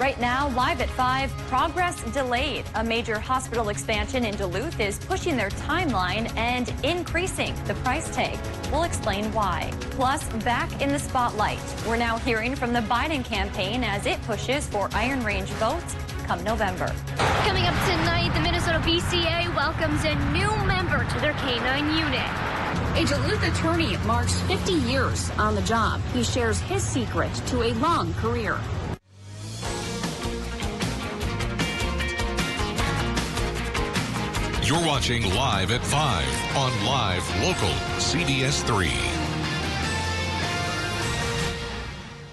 Right now, live at 5, progress delayed. A major hospital expansion in Duluth is pushing their timeline and increasing the price tag. We'll explain why. Plus, back in the spotlight, we're now hearing from the Biden campaign as it pushes for Iron Range votes come November. Coming up tonight, the Minnesota BCA welcomes a new member to their K-9 unit. A Duluth attorney marks 50 years on the job. He shares his secret to a long career. You're watching Live at 5 on Live Local CBS 3.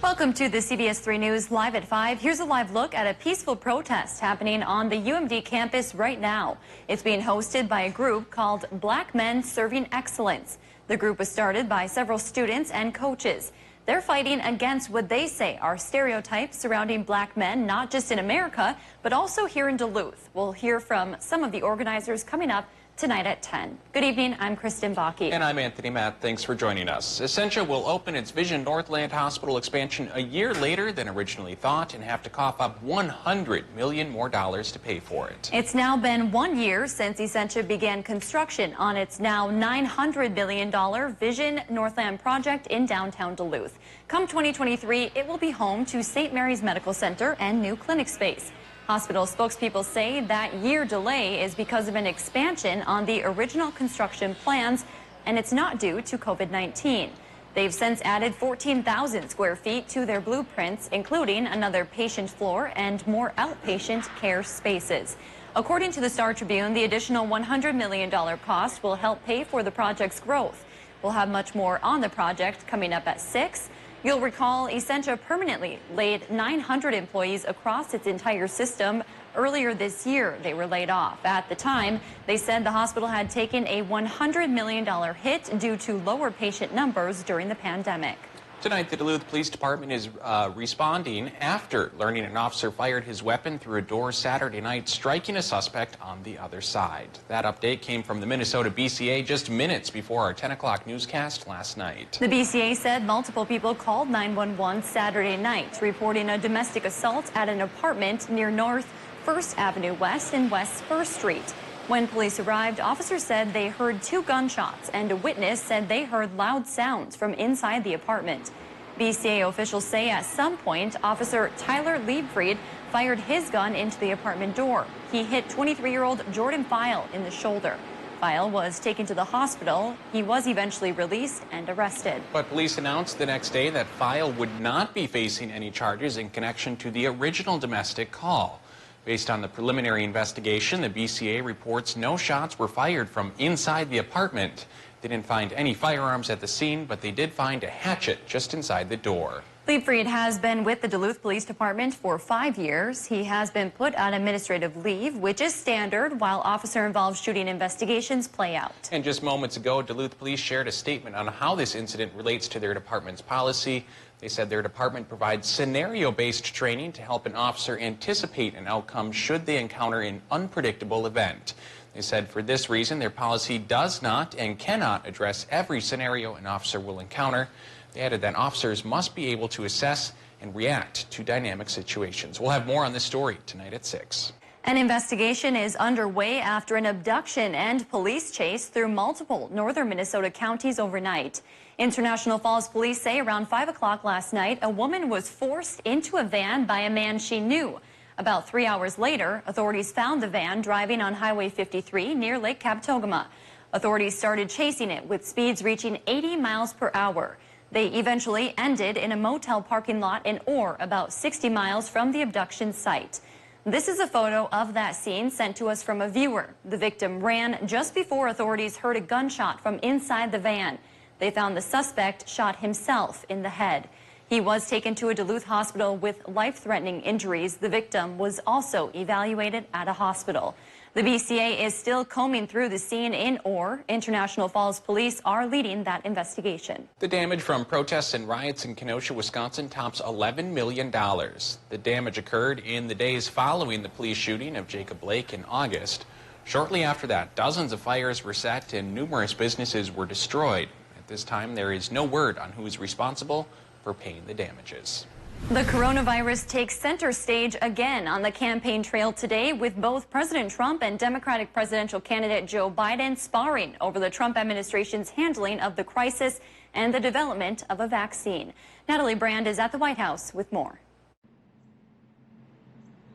Welcome to the CBS 3 News Live at 5. Here's a live look at a peaceful protest happening on the UMD campus right now. It's being hosted by a group called Black Men Serving Excellence. The group was started by several students and coaches. They're fighting against what they say are stereotypes surrounding black men, not just in America, but also here in Duluth. We'll hear from some of the organizers coming up tonight at 10. Good evening, I'm Kristen Bakke. And I'm Anthony Matt. Thanks for joining us. Essentia will open its Vision Northland Hospital expansion a year later than originally thought and have to cough up $100 million more to pay for it. It's now been 1 year since Essentia began construction on its now $900 million Vision Northland project in downtown Duluth. Come 2023, it will be home to St. Mary's Medical Center and new clinic space. Hospital spokespeople say that year delay is because of an expansion on the original construction plans, and it's not due to COVID-19. They've since added 14,000 square feet to their blueprints, including another patient floor and more outpatient care spaces. According to the Star Tribune, the additional $100 million cost will help pay for the project's growth. We'll have much more on the project coming up at 6. You'll recall Essentia permanently laid 900 employees across its entire system. Earlier this year, they were laid off. At the time, they said the hospital had taken a $100 million hit due to lower patient numbers during the pandemic. Tonight, the Duluth Police Department is responding after learning an officer fired his weapon through a door Saturday night, striking a suspect on the other side. That update came from the Minnesota BCA just minutes before our 10 o'clock newscast last night. The BCA said multiple people called 911 Saturday night, reporting a domestic assault at an apartment near North 1st Avenue West and West 1st Street. When police arrived, officers said they heard 2 gunshots, and a witness said they heard loud sounds from inside the apartment. BCA officials say at some point, Officer Tyler Liebfried fired his gun into the apartment door. He hit 23-year-old Jordan File in the shoulder. File was taken to the hospital. He was eventually released and arrested. But police announced the next day that File would not be facing any charges in connection to the original domestic call. Based on the preliminary investigation, the BCA reports no shots were fired from inside the apartment. They didn't find any firearms at the scene, but they did find a hatchet just inside the door. Liebfried has been with the Duluth Police Department for 5 years. He has been put on administrative leave, which is standard while officer-involved shooting investigations play out. And just moments ago, Duluth Police shared a statement on how this incident relates to their department's policy. They said their department provides scenario-based training to help an officer anticipate an outcome should they encounter an unpredictable event. They said for this reason, their policy does not and cannot address every scenario an officer will encounter. They added that officers must be able to assess and react to dynamic situations. We'll have more on this story tonight at 6. An investigation is underway after an abduction and police chase through multiple northern Minnesota counties overnight. International Falls police say around 5 o'clock last night, a woman was forced into a van by a man she knew. About 3 hours later, authorities found the van driving on Highway 53 near Lake Captogama. Authorities started chasing it with speeds reaching 80 miles per hour. They eventually ended in a motel parking lot in Orr, about 60 miles from the abduction site. This is a photo of that scene sent to us from a viewer. The victim ran just before authorities heard a gunshot from inside the van. They found the suspect shot himself in the head. He was taken to a Duluth hospital with life-threatening injuries. The victim was also evaluated at a hospital. The BCA is still combing through the scene in Orr. International Falls police are leading that investigation. The damage from protests and riots in Kenosha, Wisconsin tops $11 million. The damage occurred in the days following the police shooting of Jacob Blake in August. Shortly after that, dozens of fires were set and numerous businesses were destroyed. At this time, there is no word on who is responsible for paying the damages. The coronavirus takes center stage again on the campaign trail today, with both President Trump and Democratic presidential candidate Joe Biden sparring over the Trump administration's handling of the crisis and the development of a vaccine. Natalie Brand is at the White House with more.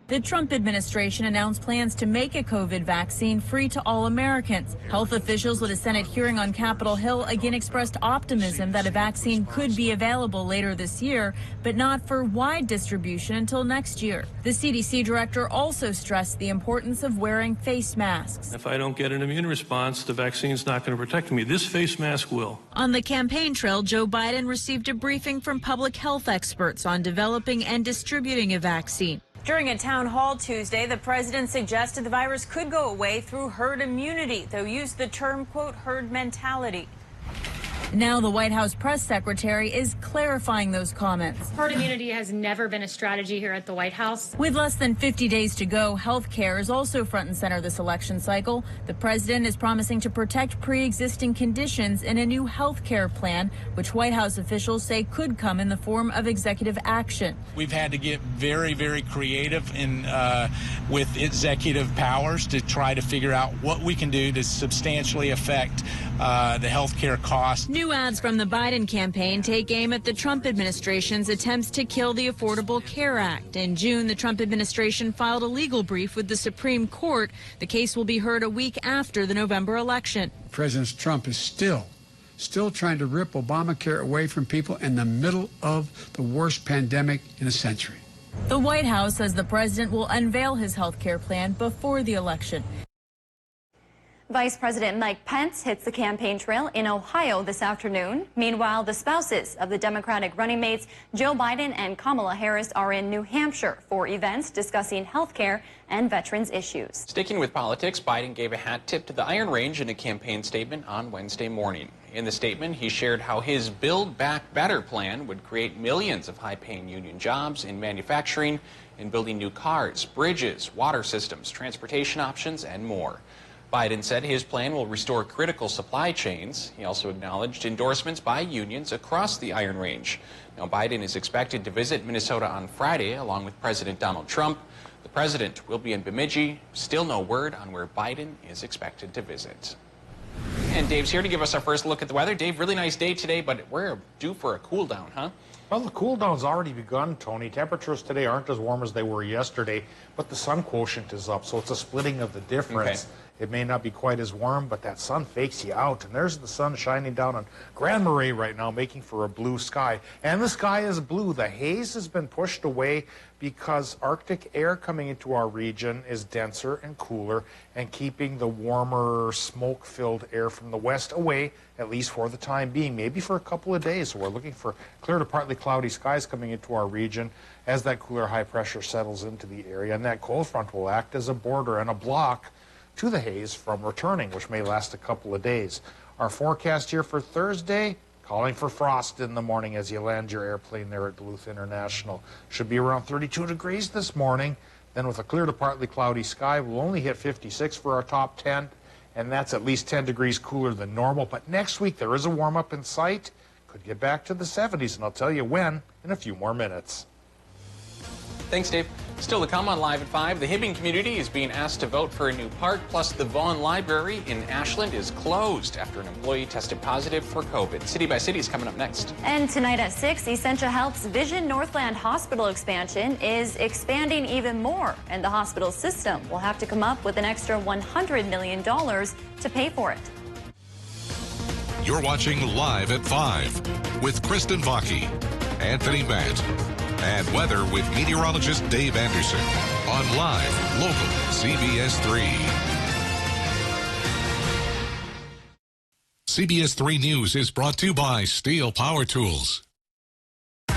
The Trump administration announced plans to make a COVID vaccine free to all Americans. Health officials at a Senate hearing on Capitol Hill again expressed optimism that a vaccine could be available later this year, but not for wide distribution until next year. The CDC director also stressed the importance of wearing face masks. If I don't get an immune response, the vaccine's not going to protect me. This face mask will. On the campaign trail, Joe Biden received a briefing from public health experts on developing and distributing a vaccine. During a town hall Tuesday, the president suggested the virus could go away through herd immunity, though used the term, quote, herd mentality. Now the White House press secretary is clarifying those comments. Herd immunity has never been a strategy here at the White House. With less than 50 days to go, health care is also front and center this election cycle. The president is promising to protect pre-existing conditions in a new health care plan, which White House officials say could come in the form of executive action. We've had to get very, very creative with executive powers to try to figure out what we can do to substantially affect the health care costs. New ads from the Biden campaign take aim at the Trump administration's attempts to kill the Affordable Care Act. In June, the Trump administration filed a legal brief with the Supreme Court. The case will be heard a week after the November election. President Trump is still trying to rip Obamacare away from people in the middle of the worst pandemic in a century. The White House says the president will unveil his health care plan before the election. Vice President Mike Pence hits the campaign trail in Ohio this afternoon. Meanwhile, the spouses of the Democratic running mates Joe Biden and Kamala Harris are in New Hampshire for events discussing health care and veterans issues. Sticking with politics, Biden gave a hat tip to the Iron Range in a campaign statement on Wednesday morning. In the statement, he shared how his Build Back Better plan would create millions of high-paying union jobs in manufacturing and building new cars, bridges, water systems, transportation options, and more. Biden said his plan will restore critical supply chains. He also acknowledged endorsements by unions across the Iron Range. Now, Biden is expected to visit Minnesota on Friday along with President Donald Trump. The president will be in Bemidji. Still no word on where Biden is expected to visit. And Dave's here to give us our first look at the weather. Dave, really nice day today, but we're due for a cool down, huh? Well, the cool down's already begun, Tony. Temperatures today aren't as warm as they were yesterday, but the sun quotient is up, so it's a splitting of the difference. Okay. It may not be quite as warm, but that sun fakes you out. And there's the sun shining down on Grand Marais right now, making for a blue sky. And the sky is blue. The haze has been pushed away because Arctic air coming into our region is denser and cooler and keeping the warmer, smoke-filled air from the west away, at least for the time being, maybe for a couple of days. So we're looking for clear to partly cloudy skies coming into our region as that cooler high pressure settles into the area. And that cold front will act as a border and a block to the haze from returning, which may last a couple of days. Our forecast here for Thursday, calling for frost in the morning as you land your airplane there at Duluth International. Should be around 32 degrees this morning. Then with a clear to partly cloudy sky, we'll only hit 56 for our top 10, and that's at least 10 degrees cooler than normal. But next week there is a warm-up in sight. Could get back to the 70s, and I'll tell you when in a few more minutes. Thanks, Dave. Still to come on Live at 5, the Hibbing community is being asked to vote for a new park, plus the Vaughan Library in Ashland is closed after an employee tested positive for COVID. City by City is coming up next. And tonight at 6, Essentia Health's Vision Northland Hospital expansion is expanding even more, and the hospital system will have to come up with an extra $100 million to pay for it. You're watching Live at 5 with Kristen Vaki, Anthony Matt, and weather with meteorologist Dave Anderson on Live Local CBS 3. CBS 3 News is brought to you by Steel Power Tools.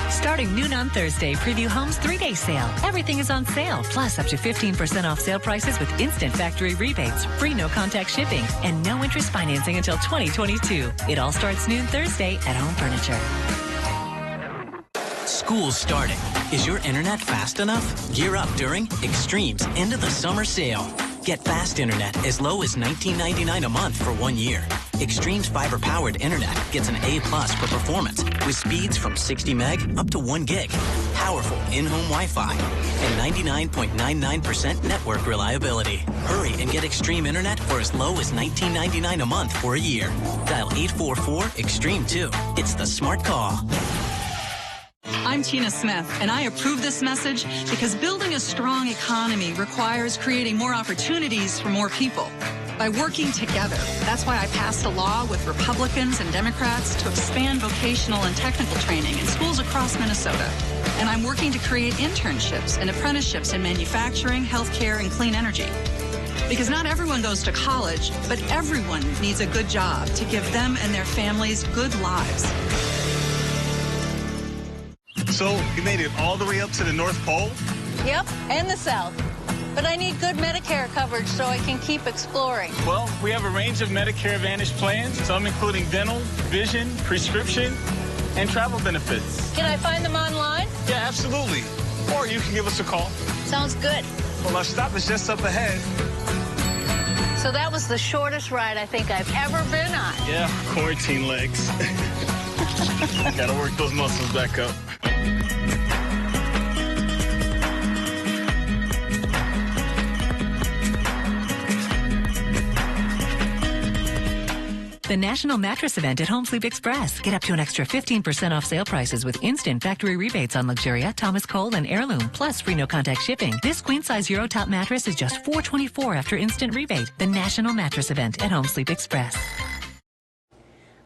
Starting noon on Thursday, Preview Home's 3-day sale. Everything is on sale, plus up to 15% off sale prices with instant factory rebates, free no-contact shipping, and no interest financing until 2022. It all starts noon Thursday at Home Furniture. School's starting. Is your internet fast enough? Gear up during Extreme's end of the summer sale. Get fast internet as low as $19.99 a month for 1 year. Extreme's fiber-powered internet gets an A+ for performance with speeds from 60 meg up to 1 gig. powerful in-home Wi-Fi, and 99.99% network reliability. Hurry and get Extreme Internet for as low as $19.99 a month for a year. Dial 844-EXTREME2. It's the smart call. I'm Tina Smith, and I approve this message because building a strong economy requires creating more opportunities for more people. By working together, that's why I passed a law with Republicans and Democrats to expand vocational and technical training in schools across Minnesota. And I'm working to create internships and apprenticeships in manufacturing, healthcare, and clean energy. Because not everyone goes to college, but everyone needs a good job to give them and their families good lives. So, you made it all the way up to the North Pole? Yep, and the South. But I need good Medicare coverage so I can keep exploring. Well, we have a range of Medicare Advantage plans, some including dental, vision, prescription, and travel benefits. Can I find them online? Yeah, absolutely. Or you can give us a call. Sounds good. Well, our stop is just up ahead. So that was the shortest ride I think I've ever been on. Yeah, quarantine legs. Gotta work those muscles back up. The National Mattress Event at Home Sleep Express. Get up to an extra 15% off sale prices with instant factory rebates on Luxuria, Thomas Cole, and Heirloom, plus free no-contact shipping. This queen-size Euro top mattress is just $424 after instant rebate. The National Mattress Event at Home Sleep Express.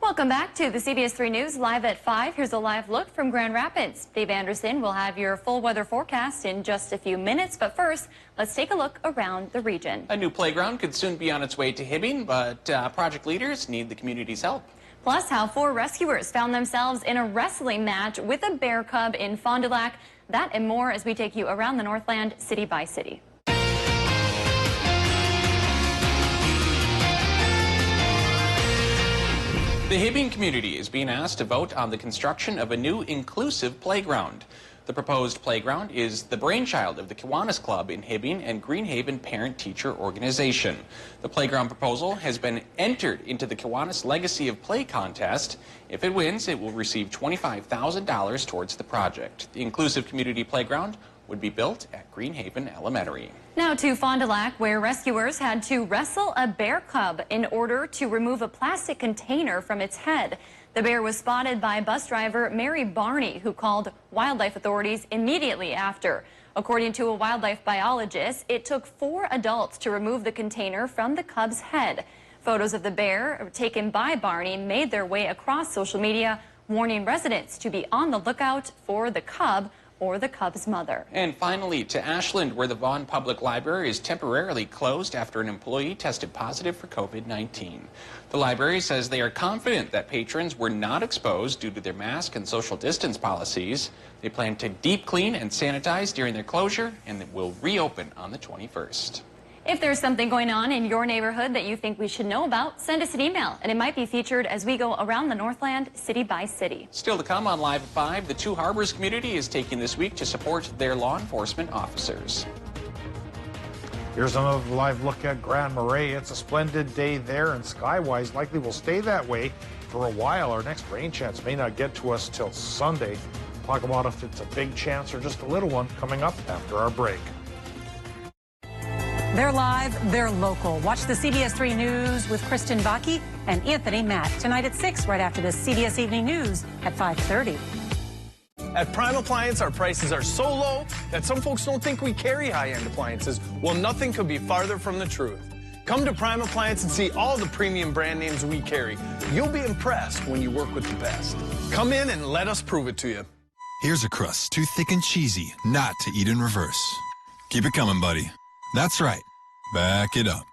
Welcome back to the CBS 3 News Live at 5. Here's a live look from Grand Rapids. Dave Anderson will have your full weather forecast in just a few minutes. But first, let's take a look around the region. A new playground could soon be on its way to Hibbing, but project leaders need the community's help. Plus, how 4 rescuers found themselves in a wrestling match with a bear cub in Fond du Lac. That and more as we take you around the Northland city by city. The Hibbing community is being asked to vote on the construction of a new inclusive playground. The proposed playground is the brainchild of the Kiwanis Club in Hibbing and Greenhaven Parent-Teacher Organization. The playground proposal has been entered into the Kiwanis Legacy of Play contest. If it wins, it will receive $25,000 towards the project. The inclusive community playground would be built at Greenhaven Elementary. Now to Fond du Lac, where rescuers had to wrestle a bear cub in order to remove a plastic container from its head. The bear was spotted by bus driver Mary Barney, who called wildlife authorities immediately after. According to a wildlife biologist, it took 4 adults to remove the container from the cub's head. Photos of the bear taken by Barney made their way across social media, warning residents to be on the lookout for the cub or the cub's mother. And finally, to Ashland, where the Vaughan Public Library is temporarily closed after an employee tested positive for COVID-19. The library says they are confident that patrons were not exposed due to their mask and social distance policies. They plan to deep clean and sanitize during their closure, and it will reopen on the 21st. If there's something going on in your neighborhood that you think we should know about, send us an email, and it might be featured as we go around the Northland city by city. Still to come on Live at 5, the Two Harbors community is taking this week to support their law enforcement officers. Here's another live look at Grand Marais. It's a splendid day there, and skywise likely will stay that way for a while. Our next rain chance may not get to us till Sunday. Talk about if it's a big chance or just a little one coming up after our break. They're live, they're local. Watch the CBS 3 News with Kristen Baki and Anthony Matt tonight at 6, right after the CBS Evening News at 5:30. At Prime Appliance, our prices are so low that some folks don't think we carry high-end appliances. Well, nothing could be farther from the truth. Come to Prime Appliance and see all the premium brand names we carry. You'll be impressed when you work with the best. Come in and let us prove it to you. Here's a crust too thick and cheesy not to eat in reverse. Keep it coming, buddy. That's right. Back it up.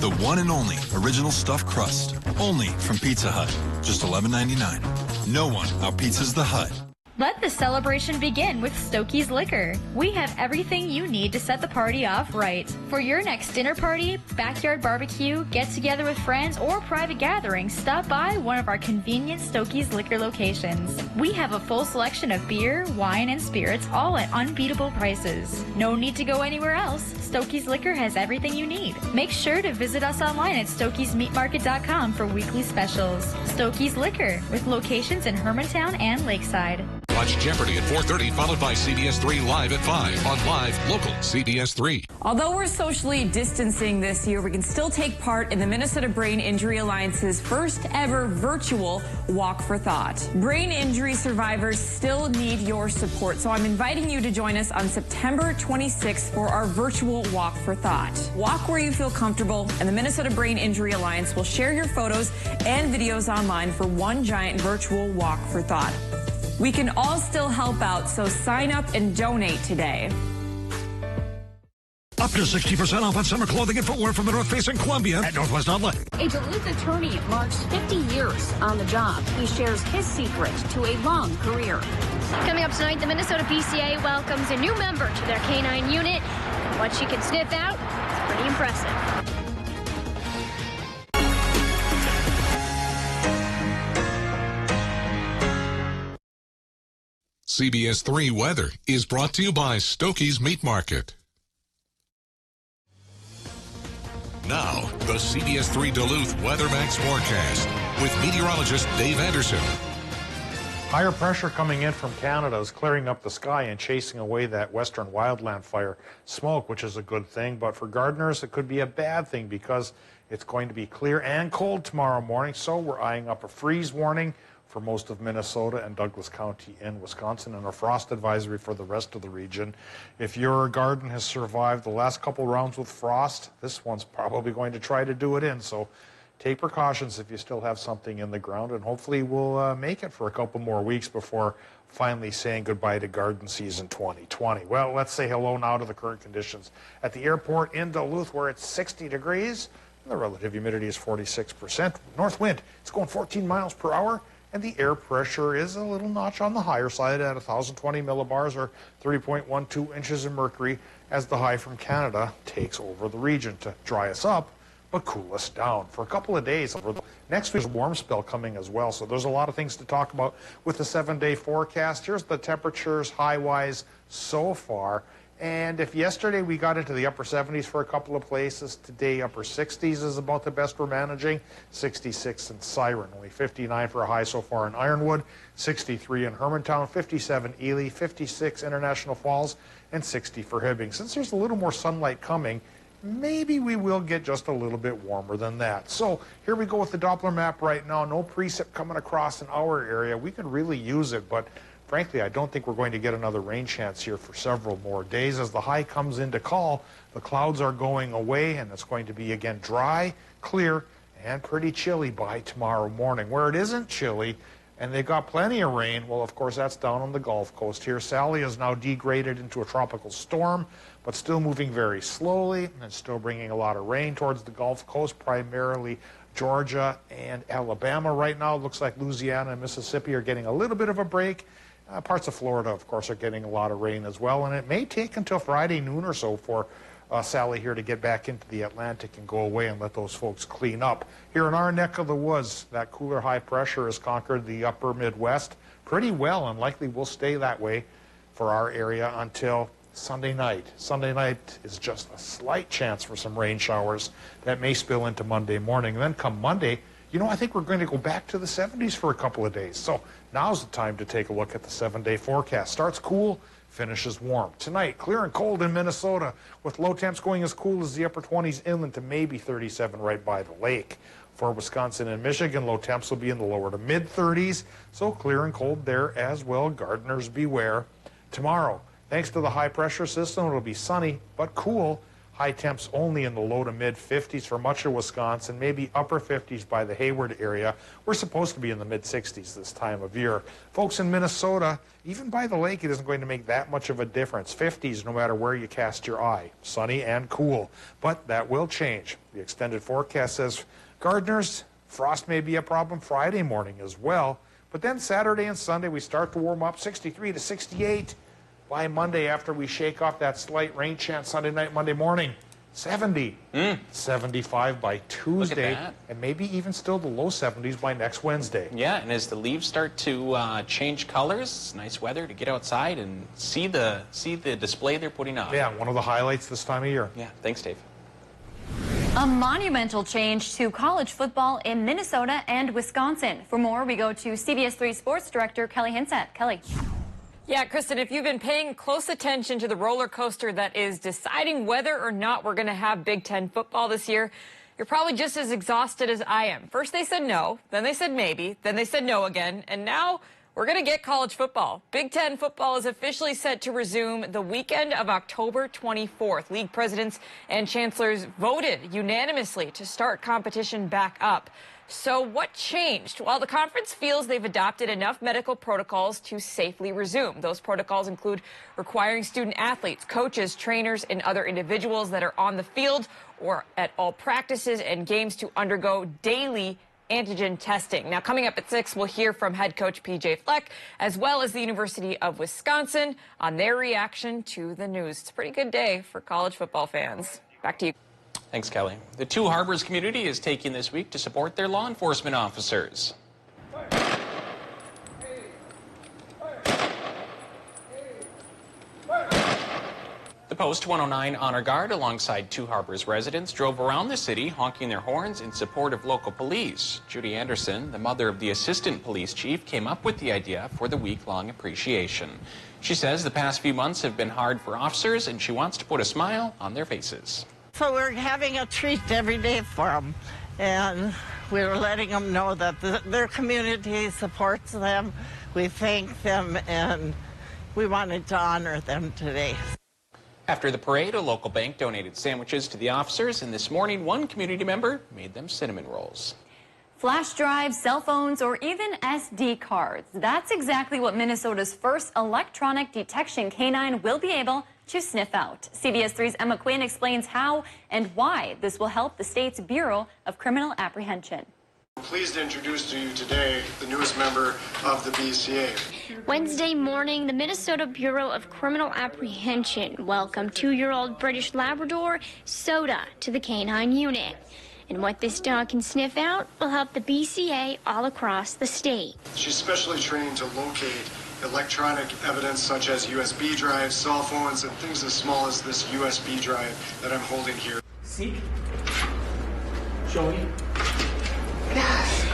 The one and only original stuffed crust. Only from Pizza Hut. Just $11.99. No one out-pizzas the Hut. Let the celebration begin with Stokey's Liquor. We have everything you need to set the party off right. For your next dinner party, backyard barbecue, get together with friends, or private gathering, stop by one of our convenient Stokey's Liquor locations. We have a full selection of beer, wine, and spirits, all at unbeatable prices. No need to go anywhere else. Stokey's Liquor has everything you need. Make sure to visit us online at stokeysmeatmarket.com for weekly specials. Stokey's Liquor, with locations in Hermantown and Lakeside. Watch Jeopardy at 4:30, followed by CBS 3 Live at 5 on Live Local CBS 3. Although we're socially distancing this year, we can still take part in the Minnesota Brain Injury Alliance's first ever virtual Walk for Thought. Brain injury survivors still need your support, so I'm inviting you to join us on September 26th for our virtual Walk for Thought. Walk where you feel comfortable, and the Minnesota Brain Injury Alliance will share your photos and videos online for one giant virtual Walk for Thought. We can all still help out, so sign up and donate today. Up to 60% off on summer clothing and footwear from the North Face and Columbia at Northwest Outlet. A Duluth attorney marks 50 years on the job. He shares his secret to a long career. Coming up tonight, the Minnesota BCA welcomes a new member to their K-9 unit. What she can sniff out is pretty impressive. CBS 3 Weather is brought to you by Stokey's Meat Market. Now, the CBS 3 Duluth WeatherMax forecast with meteorologist Dave Anderson. Higher pressure coming in from Canada is clearing up the sky and chasing away that western wildland fire smoke, which is a good thing. But for gardeners, it could be a bad thing because it's going to be clear and cold tomorrow morning. So we're eyeing up a freeze warning for most of Minnesota and Douglas County in Wisconsin, and a frost advisory for the rest of the region. If your garden has survived the last couple rounds with frost, this one's probably going to try to do it in. So take precautions if you still have something in the ground, and hopefully we'll make it for a couple more weeks before finally saying goodbye to garden season 2020. Well, let's say hello now to the current conditions at the airport in Duluth, where it's 60 degrees. The relative humidity is 46%. North wind, it's going 14 miles per hour. And the air pressure is a little notch on the higher side at 1,020 millibars or 3.12 inches of mercury as the high from Canada takes over the region to dry us up but cool us down for a couple of days. Next week's warm spell coming as well, so there's a lot of things to talk about with the 7-day forecast. Here's the temperatures high-wise so far. And if yesterday we got into the upper 70s for a couple of places, today upper 60s is about the best we're managing. 66 in Siren, only 59 for a high so far in Ironwood, 63 in Hermantown, 57 Ely, 56 International Falls, and 60 for Hibbing. Since there's a little more sunlight coming, maybe we will get just a little bit warmer than that. So here we go with the Doppler map right now. No precip coming across in our area. We could really use it, but frankly, I don't think we're going to get another rain chance here for several more days. As the high comes into call, the clouds are going away, and it's going to be, again, dry, clear, and pretty chilly by tomorrow morning. Where it isn't chilly, and they've got plenty of rain, well, of course, that's down on the Gulf Coast here. Sally is now degraded into a tropical storm, but still moving very slowly and still bringing a lot of rain towards the Gulf Coast, primarily Georgia and Alabama right now. It looks like Louisiana and Mississippi are getting a little bit of a break. Parts of Florida, of course, are getting a lot of rain as well, and it may take until Friday noon or so for Sally here to get back into the Atlantic and go away and let those folks clean up. Here in our neck of the woods, that cooler high pressure has conquered the upper Midwest pretty well, and likely will stay that way for our area until Sunday night. Sunday night is just a slight chance for some rain showers that may spill into Monday morning. And then come Monday, you know, I think we're going to go back to the 70s for a couple of days. So now's the time to take a look at the 7-day forecast. Starts cool, finishes warm. Tonight, clear and cold in Minnesota, with low temps going as cool as the upper 20s inland to maybe 37 right by the lake. For Wisconsin and Michigan, low temps will be in the lower to mid-30s, so clear and cold there as well. Gardeners beware. Tomorrow, thanks to the high pressure system, it'll be sunny but cool. High temps only in the low to mid-50s for much of Wisconsin, maybe upper 50s by the Hayward area. We're supposed to be in the mid-60s this time of year. Folks in Minnesota, even by the lake, it isn't going to make that much of a difference. 50s no matter where you cast your eye. Sunny and cool. But that will change. The extended forecast says, gardeners, frost may be a problem Friday morning as well. But then Saturday and Sunday we start to warm up, 63 to 68. By Monday, after we shake off that slight rain chance Sunday night, Monday morning, 70, 75 by Tuesday, and maybe even still the low 70s by next Wednesday. Yeah, and as the leaves start to change colors, nice weather to get outside and see the display they're putting up. Yeah, one of the highlights this time of year. Yeah, thanks, Dave. A monumental change to college football in Minnesota and Wisconsin. For more, we go to CBS 3 Sports Director Kelly Hinsett. Kelly. Yeah, Kristen, if you've been paying close attention to the roller coaster that is deciding whether or not we're going to have Big Ten football this year, you're probably just as exhausted as I am. First they said no, then they said maybe, then they said no again, and now we're going to get college football. Big Ten football is officially set to resume the weekend of October 24th. League presidents and chancellors voted unanimously to start competition back up. So what changed? Well, the conference feels they've adopted enough medical protocols to safely resume. Those protocols include requiring student athletes, coaches, trainers, and other individuals that are on the field or at all practices and games to undergo daily antigen testing. Now, coming up at 6, we'll hear from head coach P.J. Fleck, as well as the University of Wisconsin, on their reaction to the news. It's a pretty good day for college football fans. Back to you. Thanks, Kelly. The Two Harbors community is taking this week to support their law enforcement officers. The Post 109 Honor Guard, alongside Two Harbors residents, drove around the city honking their horns in support of local police. Judy Anderson, the mother of the assistant police chief, came up with the idea for the week-long appreciation. She says the past few months have been hard for officers, and she wants to put a smile on their faces. So we're having a treat every day for them, and we're letting them know that their community supports them. We thank them, and we wanted to honor them today. After the parade, a local bank donated sandwiches to the officers, and this morning, one community member made them cinnamon rolls. Flash drives, cell phones, or even SD cards. That's exactly what Minnesota's first electronic detection canine will be able to sniff out. CBS 3's Emma Quinn explains how and why this will help the state's Bureau of Criminal Apprehension. I'm pleased to introduce to you today the newest member of the BCA. Wednesday morning, the Minnesota Bureau of Criminal Apprehension welcomed 2-year-old British Labrador Soda to the canine unit. And what this dog can sniff out will help the BCA all across the state. She's specially trained to locate electronic evidence such as USB drives, cell phones, and things as small as this USB drive that I'm holding here. Seek. Show me.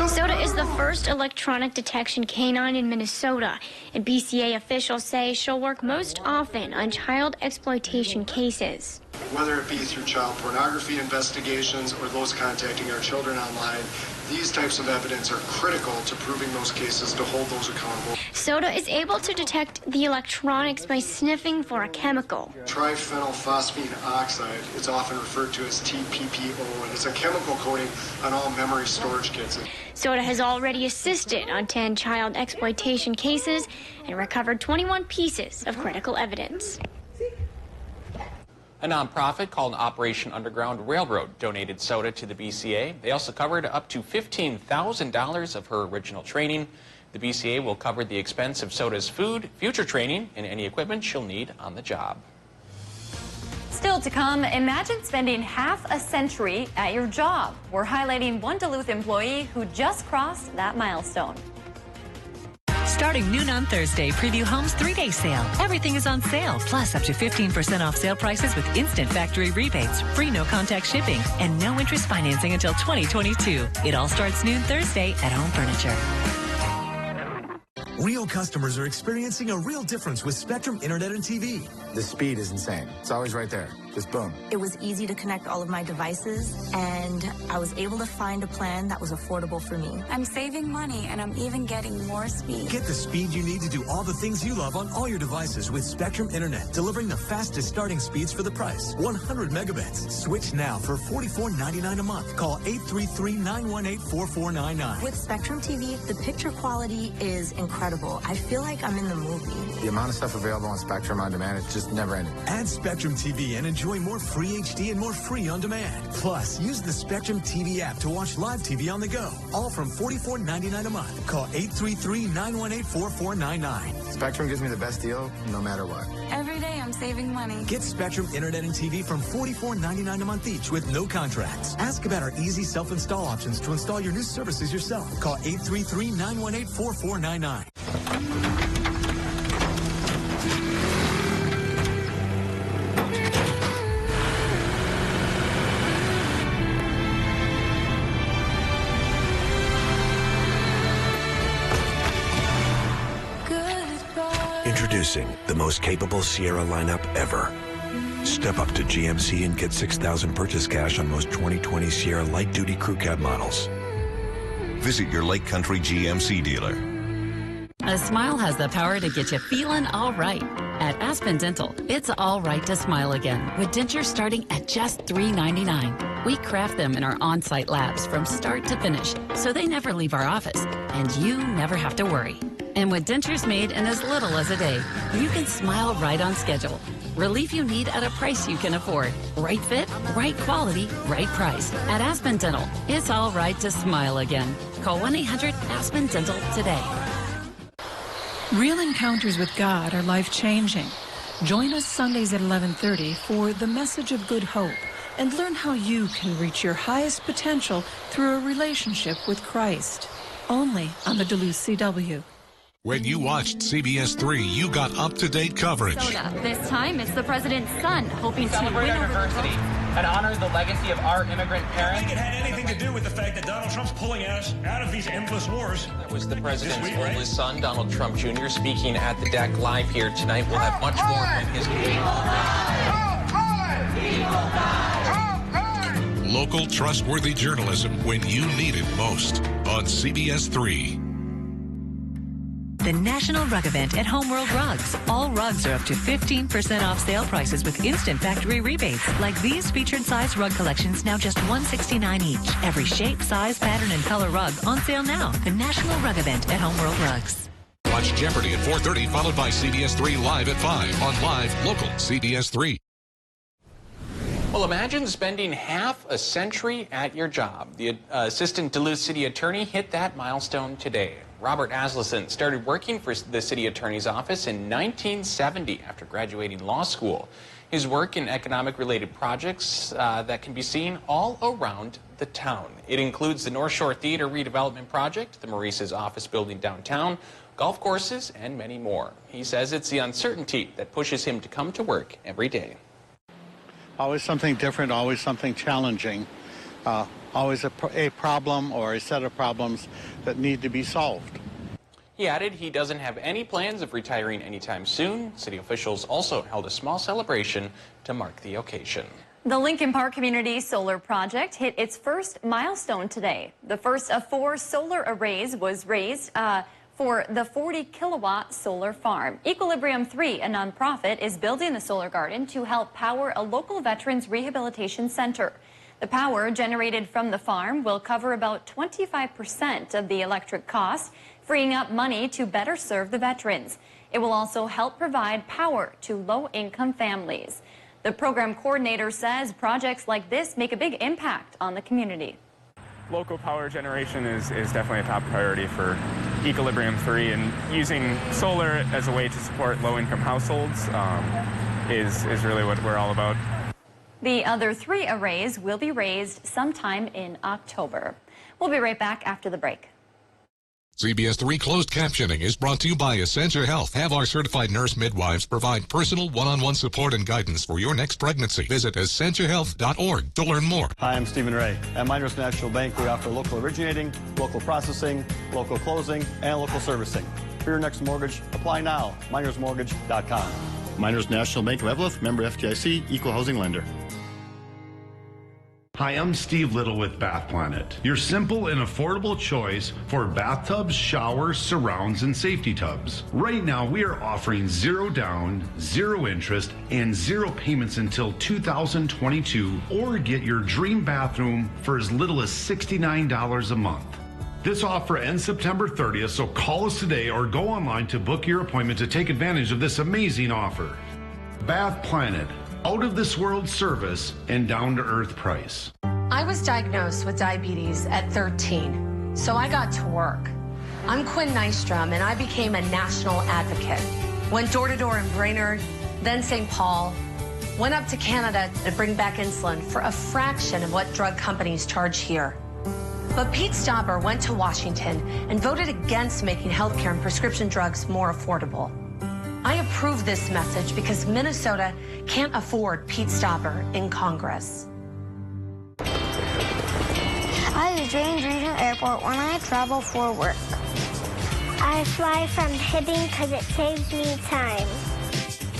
Soda is the first electronic detection canine in Minnesota, and BCA officials say she'll work most often on child exploitation cases. Whether it be through child pornography investigations or those contacting our children online, these types of evidence are critical to proving those cases to hold those accountable. Soda is able to detect the electronics by sniffing for a chemical. Triphenylphosphine oxide, it's often referred to as TPPO, and it's a chemical coating on all memory storage kits. Soda has already assisted on 10 child exploitation cases and recovered 21 pieces of critical evidence. A nonprofit called Operation Underground Railroad donated Soda to the BCA. They also covered up to $15,000 of her original training. The BCA will cover the expense of Soda's food, future training, and any equipment she'll need on the job. Still to come, imagine spending half a century at your job. We're highlighting one Duluth employee who just crossed that milestone. Starting noon on Thursday, preview Home's 3-day sale. Everything is on sale, plus up to 15% off sale prices with instant factory rebates, free no-contact shipping, and no interest financing until 2022. It all starts noon Thursday at Home Furniture. Real customers are experiencing a real difference with Spectrum Internet and TV. The speed is insane. It's always right there. Just boom. It was easy to connect all of my devices, and I was able to find a plan that was affordable for me. I'm saving money, and I'm even getting more speed. Get the speed you need to do all the things you love on all your devices with Spectrum Internet, delivering the fastest starting speeds for the price. 100 megabits. Switch now for $44.99 a month. Call 833-918-4499. With Spectrum TV, the picture quality is incredible. I feel like I'm in the movie. The amount of stuff available on Spectrum On Demand, it's just never ending. Add Spectrum TV and enjoy more free HD and more free on demand. Plus, use the Spectrum TV app to watch live TV on the go. All from $44.99 a month. Call 833-918-4499. Spectrum gives me the best deal no matter what. Every day I'm saving money. Get Spectrum Internet and TV from $44.99 a month each with no contracts. Ask about our easy self-install options to install your new services yourself. Call 833-918-4499. Introducing the most capable Sierra lineup ever. Step up to GMC and get $6,000 purchase cash on most 2020 Sierra light-duty crew cab models. Visit your Lake Country GMC dealer. A smile has the power to get you feeling all right. At Aspen Dental, it's all right to smile again, with dentures starting at just $3.99. We craft them in our on-site labs from start to finish, so they never leave our office, and you never have to worry. And with dentures made in as little as a day, you can smile right on schedule. Relief you need at a price you can afford. Right fit, right quality, right price. At Aspen Dental, it's all right to smile again. Call 1-800-ASPEN-DENTAL today. Real encounters with God are life-changing. Join us Sundays at 11:30 for The Message of Good Hope and learn how you can reach your highest potential through a relationship with Christ. Only on the Duluth CW. When you watched CBS 3, you got up-to-date coverage. This time, it's the president's son hoping to celebrate win our over diversity and honor the legacy of our immigrant parents. I think it had anything to do with the fact that Donald Trump's pulling us out of these endless wars. That was the president's oldest son, Donald Trump Jr., speaking at the deck live here tonight. We'll have much more on his Local, trustworthy journalism when you need it most on CBS 3. The National Rug Event at Homeworld Rugs. All rugs are up to 15% off sale prices with instant factory rebates. Like these featured size rug collections, now just $169 each. Every shape, size, pattern, and color rug on sale now. The National Rug Event at Homeworld Rugs. Watch Jeopardy at 4:30, followed by CBS 3 Live at 5 on Live Local CBS 3. Well, imagine spending half a century at your job. The assistant Duluth city attorney hit that milestone today. Robert Asleson started working for the city attorney's office in 1970 after graduating law school. His work in economic-related projects that can be seen all around the town. It includes the North Shore Theater redevelopment project, the Maurice's office building downtown, golf courses, and many more. He says it's the uncertainty that pushes him to come to work every day. Always something different, always something challenging, always a problem or a set of problems that need to be solved. He added he doesn't have any plans of retiring anytime soon. City officials also held a small celebration to mark the occasion. The Lincoln Park Community Solar Project hit its first milestone today. The first of 4 solar arrays was raised for the 40-kilowatt solar farm. Equilibrium 3, a nonprofit, is building the solar garden to help power a local veterans rehabilitation center. The power generated from the farm will cover about 25% of the electric cost, freeing up money to better serve the veterans. It will also help provide power to low-income families. The program coordinator says projects like this make a big impact on the community. Local power generation is definitely a top priority for Equilibrium 3, and using solar as a way to support low-income households is really what we're all about. The other 3 arrays will be raised sometime in October. We'll be right back after the break. CBS 3 closed captioning is brought to you by Essentia Health. Have our certified nurse midwives provide personal one-on-one support and guidance for your next pregnancy. Visit essentiahealth.org to learn more. Hi, I'm Stephen Ray. At Miners National Bank, we offer local originating, local processing, local closing, and local servicing. For your next mortgage, apply now. minersmortgage.com. Miners National Bank of Evelyn, member FDIC, equal housing lender. Hi, I'm Steve Little with Bath Planet, your simple and affordable choice for bathtubs, showers, surrounds, and safety tubs. Right now, we are offering 0 down, 0 interest, and 0 payments until 2022, or get your dream bathroom for as little as $69 a month. This offer ends September 30th, so call us today or go online to book your appointment to take advantage of this amazing offer. Bath Planet. Out of this world service and down to earth price. I was diagnosed with diabetes at 13, so I got to work. I'm Quinn Nystrom, and I became a national advocate. Went door to door in Brainerd, then St. Paul. Went up to Canada to bring back insulin for a fraction of what drug companies charge here. But Pete Stopper went to Washington and voted against making healthcare and prescription drugs more affordable. I approve this message because Minnesota can't afford Pete Stopper in Congress. I use James Regional Airport when I travel for work. I fly from Hibbing because it saves me time.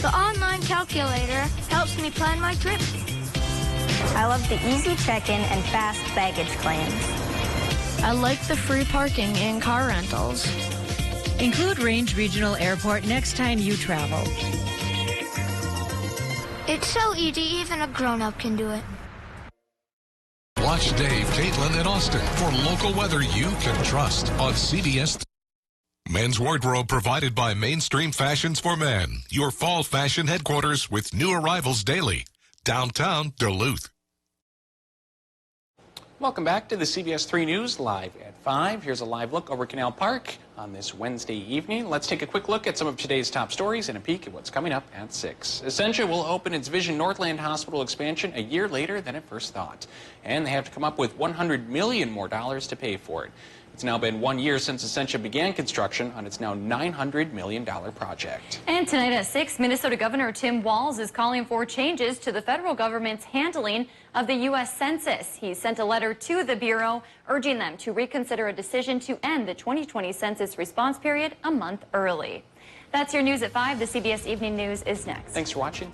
The online calculator helps me plan my trip. I love the easy check-in and fast baggage claims. I like the free parking and car rentals. Include Range Regional Airport next time you travel. It's so easy, even a grown-up can do it. Watch Dave, Caitlin, and Austin for local weather you can trust on CBS. Men's wardrobe provided by Mainstream Fashions for Men, your fall fashion headquarters with new arrivals daily. Downtown Duluth. Welcome back to the CBS 3 News live at 5. Here's a live look over Canal Park on this Wednesday evening. Let's take a quick look at some of today's top stories and a peek at what's coming up at 6. Essentia will open its Vision Northland Hospital expansion a year later than it first thought. And they have to come up with $100 million more to pay for it. It's now been 1 year since Essentia began construction on its now $900 million project. And tonight at 6, Minnesota Governor Tim Walz is calling for changes to the federal government's handling of the U.S. Census. He sent a letter to the Bureau urging them to reconsider a decision to end the 2020 census response period a month early. That's your news at 5. The CBS Evening News is next. Thanks for watching.